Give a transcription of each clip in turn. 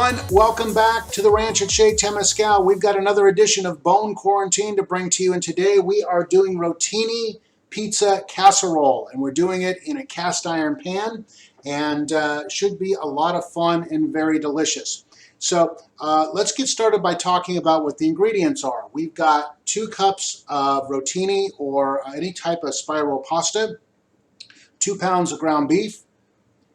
everyone. Welcome back to the ranch at Chez Temescal. We've got another edition of Bone Quarantine to bring to you, and today we are doing Rotini Pizza Casserole, and we're doing it in a cast iron pan, and should be a lot of fun and very delicious. So let's get started by talking about what the ingredients are. We've got 2 cups of rotini or any type of spiral pasta, 2 pounds of ground beef.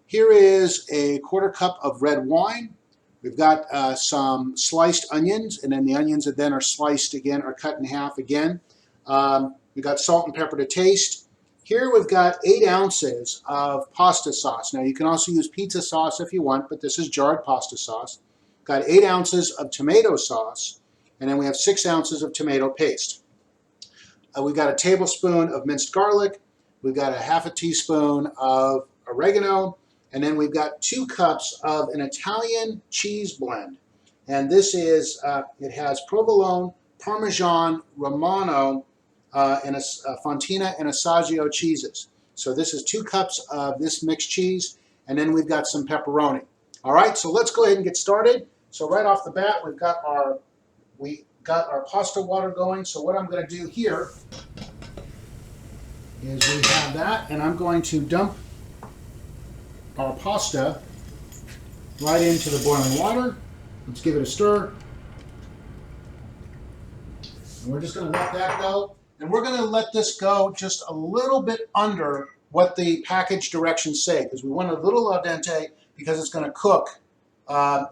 Here is a 1/4 cup of red wine. We've got some sliced onions, and then the onions that then are sliced again or cut in half again. We've got salt and pepper to taste. Here we've got 8 ounces of pasta sauce. Now you can also use pizza sauce if you want, but this is jarred pasta sauce. Got 8 ounces of tomato sauce, and then we have 6 ounces of tomato paste. We've got a tablespoon of minced garlic. We've got a 1/2 teaspoon of oregano. And then we've got 2 cups of an Italian cheese blend. And this is, it has provolone, Parmesan, Romano, and a Fontina and Assaggio cheeses. So this is 2 cups of this mixed cheese, and then we've got some pepperoni. All right, so let's go ahead and get started. So right off the bat, we got our pasta water going. So what I'm going to do here is we have that, and I'm going to dump our pasta right into the boiling water. Let's give it a stir. And we're just going to let that go. And we're going to let this go just a little bit under what the package directions say, because we want a little al dente because it's going to cook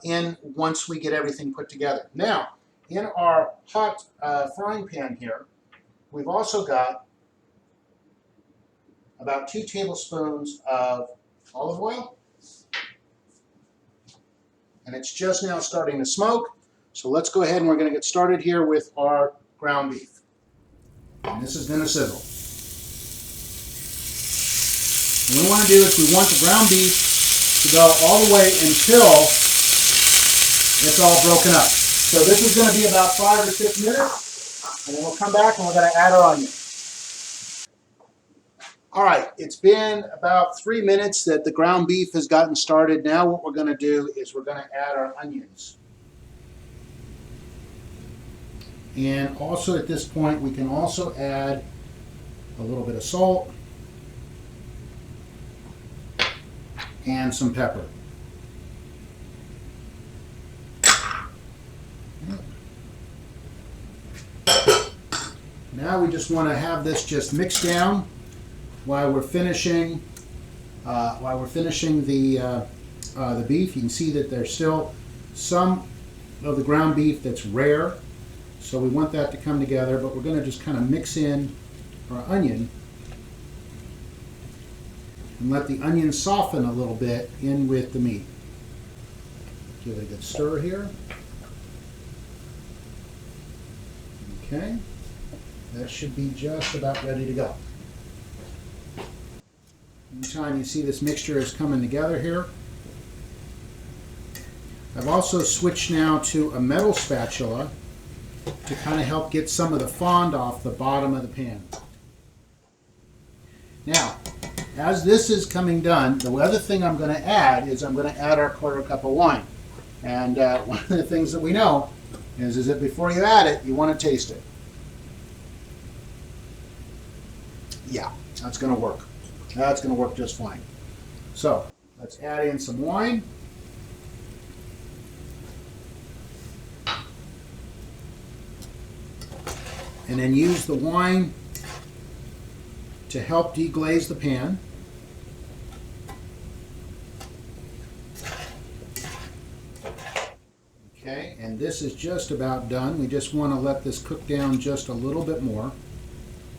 in once we get everything put together. Now, in our hot frying pan here, we've also got about 2 tablespoons of olive oil, and it's just now starting to smoke. So let's go ahead and we're going to get started here with our ground beef. And this is going to sizzle. What we want to do is we want the ground beef to go all the way until it's all broken up. So this is going to be about 5 or 6 minutes, and then we'll come back and we're going to add our onion. All right, it's been about 3 minutes that the ground beef has gotten started. Now what we're going to do is we're going to add our onions. And also at this point, we can also add a little bit of salt and some pepper. Now we just want to have this just mixed down while we're finishing the beef. You can see that there's still some of the ground beef that's rare, so we want that to come together, but we're going to just kind of mix in our onion and let the onion soften a little bit in with the meat. Give it a good stir here. Okay, that should be just about ready to go. Anytime you see this mixture is coming together here. I've also switched now to a metal spatula to kind of help get some of the fond off the bottom of the pan. Now, as this is coming done, the other thing I'm going to add is I'm going to add our 1/4 cup of wine. And one of the things that we know is that before you add it, you want to taste it. Yeah, that's going to work. That's going to work just fine. So let's add in some wine. And then use the wine to help deglaze the pan. Okay, and this is just about done. We just want to let this cook down just a little bit more.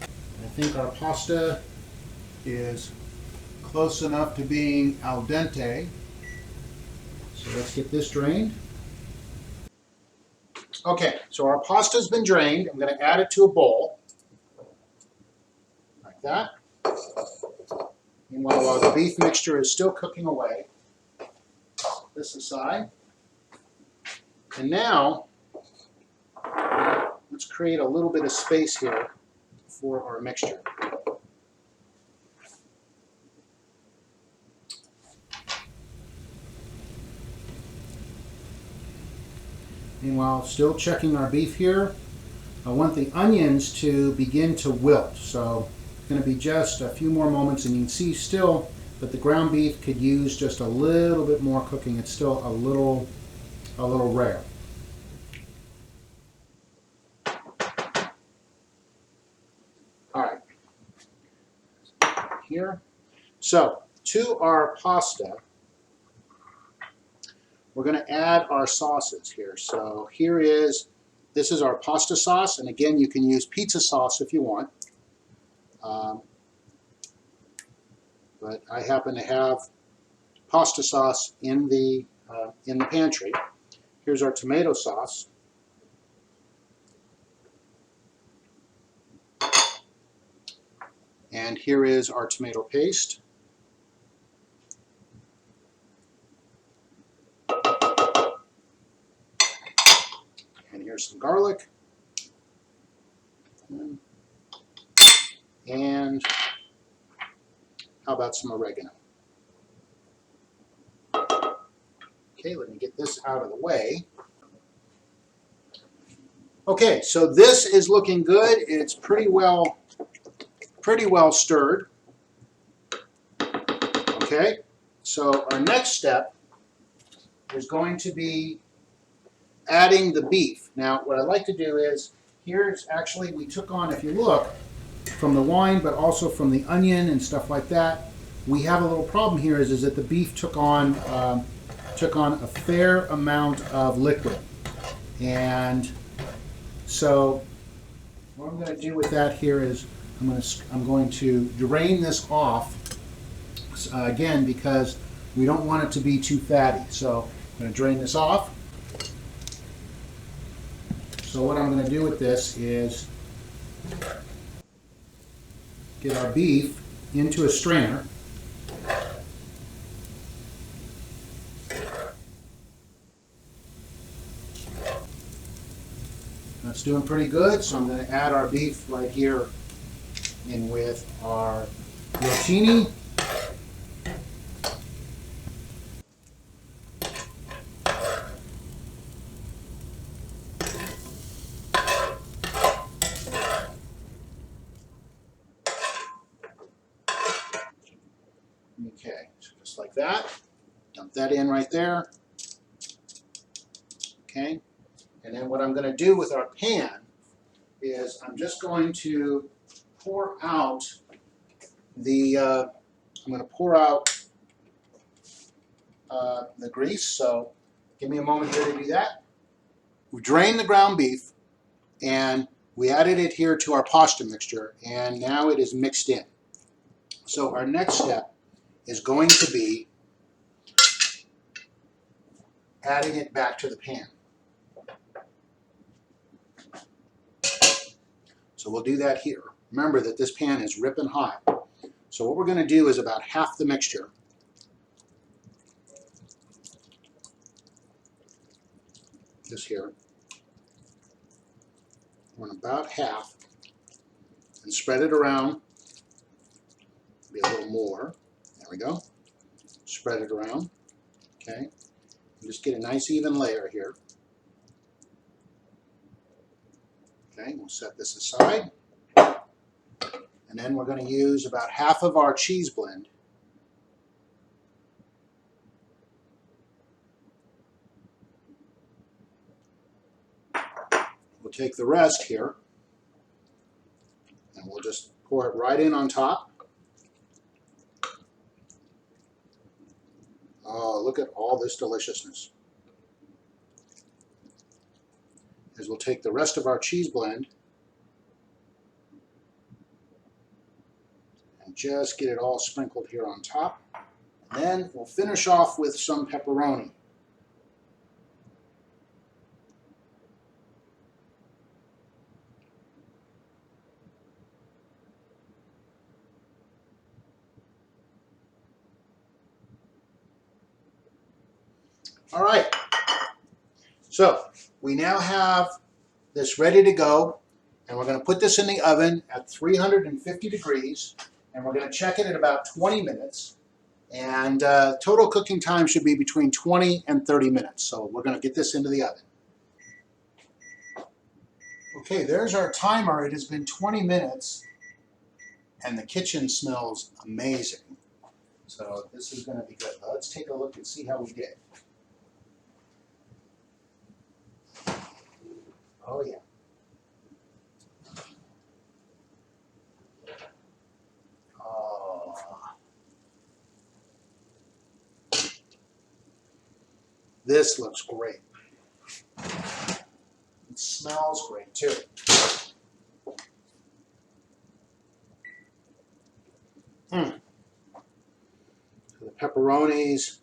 I think our pasta is close enough to being al dente. So let's get this drained. Okay, so our pasta's been drained. I'm going to add it to a bowl, like that. Meanwhile, while the beef mixture is still cooking away, this aside. And now, let's create a little bit of space here for our mixture. Meanwhile, still checking our beef here. I want the onions to begin to wilt, so it's going to be just a few more moments, and you can see still that the ground beef could use just a little bit more cooking. It's still a little rare. All right, here. So to our pasta, we're going to add our sauces here. So this is our pasta sauce, and again, you can use pizza sauce if you want. But I happen to have pasta sauce in the pantry. Here's our tomato sauce. And here is our tomato paste. And here's some garlic. And how about some oregano? Okay, let me get this out of the way. Okay, so this is looking good. It's pretty well stirred. Okay, so our next step is going to be adding the beef. Now, what I like to do is, here's actually, we took on, if you look, from the wine, but also from the onion and stuff like that, we have a little problem here is that the beef took on a fair amount of liquid. And so what I'm going to do with that here is I'm going to drain this off again, because we don't want it to be too fatty. So I'm going to drain this off. So what I'm going to do with this is get our beef into a strainer. That's doing pretty good, so I'm going to add our beef right here in with our rotini. Okay, so just like that. Dump that in right there. Okay, and then what I'm going to do with our pan is I'm just going to pour out the grease. So give me a moment here to do that. We've drained the ground beef and we added it here to our pasta mixture, and now it is mixed in. So our next step is going to be adding it back to the pan. So we'll do that here. Remember that this pan is ripping hot. So what we're going to do is about half the mixture. This here. We're in about half. And spread it around. Be a little more. There we go. Spread it around. Okay. And just get a nice even layer here. Okay, we'll set this aside. And then we're going to use about half of our cheese blend. We'll take the rest here and we'll just pour it right in on top. Oh, look at all this deliciousness. As we'll take the rest of our cheese blend and just get it all sprinkled here on top. And then we'll finish off with some pepperoni. All right, so we now have this ready to go, and we're going to put this in the oven at 350 degrees, and we're going to check it at about 20 minutes, and total cooking time should be between 20 and 30 minutes, so we're going to get this into the oven. Okay, there's our timer. It has been 20 minutes and the kitchen smells amazing. So this is going to be good. Let's take a look and see how we did. Oh yeah. Oh. This looks great. It smells great too. The pepperonis,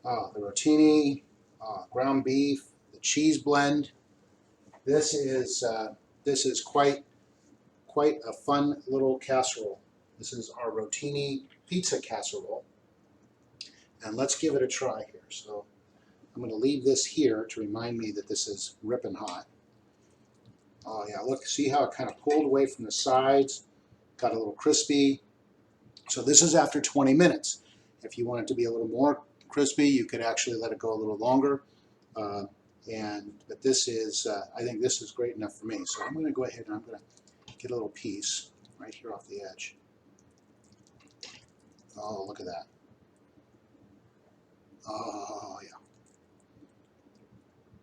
the rotini, ground beef, the cheese blend. This is quite a fun little casserole. This is our Rotini Pizza Casserole, and let's give it a try here. So I'm going to leave this here to remind me that this is ripping hot. Oh yeah, look, see how it kind of pulled away from the sides, got a little crispy. So this is after 20 minutes. If you want it to be a little more crispy, you could actually let it go a little longer. But this is, I think this is great enough for me. So I'm going to go ahead and I'm going to get a little piece right here off the edge. Oh, look at that. Oh, yeah.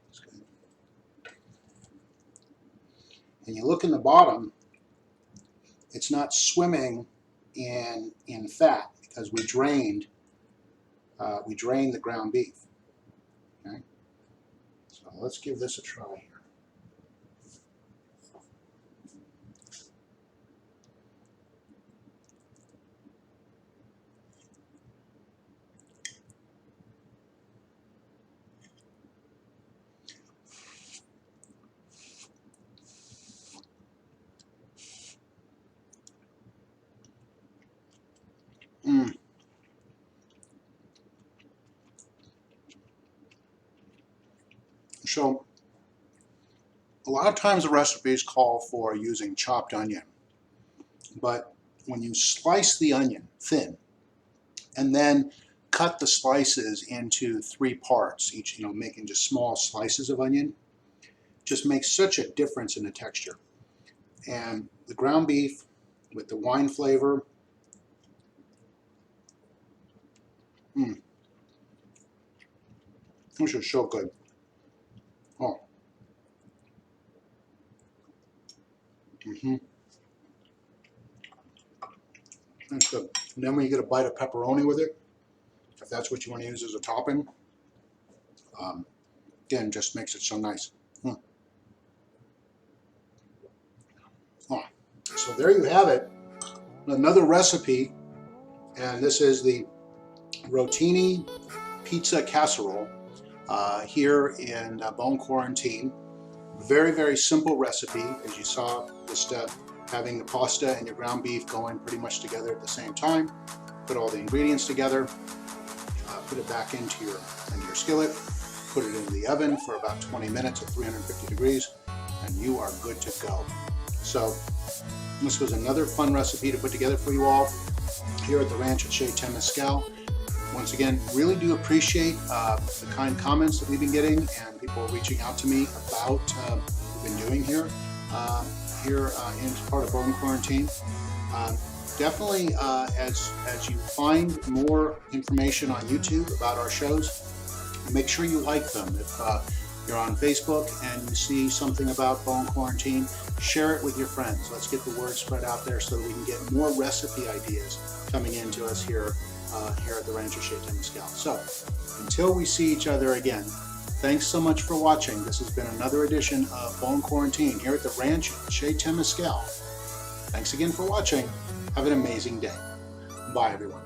That's good. And you look in the bottom, it's not swimming in fat because we drained the ground beef. Okay, so let's give this a try here. So a lot of times the recipes call for using chopped onion, but when you slice the onion thin and then cut the slices into 3 parts, each making just small slices of onion, just makes such a difference in the texture. And the ground beef with the wine flavor, this is so good. Oh. That's good. And then when you get a bite of pepperoni with it, if that's what you want to use as a topping, again, just makes it so nice. Oh. So there you have it. Another recipe, and this is the Rotini Pizza Casserole here in Bone Quarantine. Very, very simple recipe, as you saw, just having the pasta and your ground beef going pretty much together at the same time. Put all the ingredients together, put it back into your skillet, put it into the oven for about 20 minutes at 350 degrees, and you are good to go. So this was another fun recipe to put together for you all here at the ranch at Chez Temescal. Once again, really do appreciate the kind comments that we've been getting and people reaching out to me about what we've been doing here in part of Bone Quarantine. Definitely, as you find more information on YouTube about our shows, make sure you like them. If you're on Facebook and you see something about Bone Quarantine, share it with your friends. Let's get the word spread out there so that we can get more recipe ideas coming into us here at the ranch at Chez Temescal. So, until we see each other again, thanks so much for watching. This has been another edition of Bone Quarantine here at the ranch at Chez Temescal. Thanks again for watching. Have an amazing day. Bye, everyone.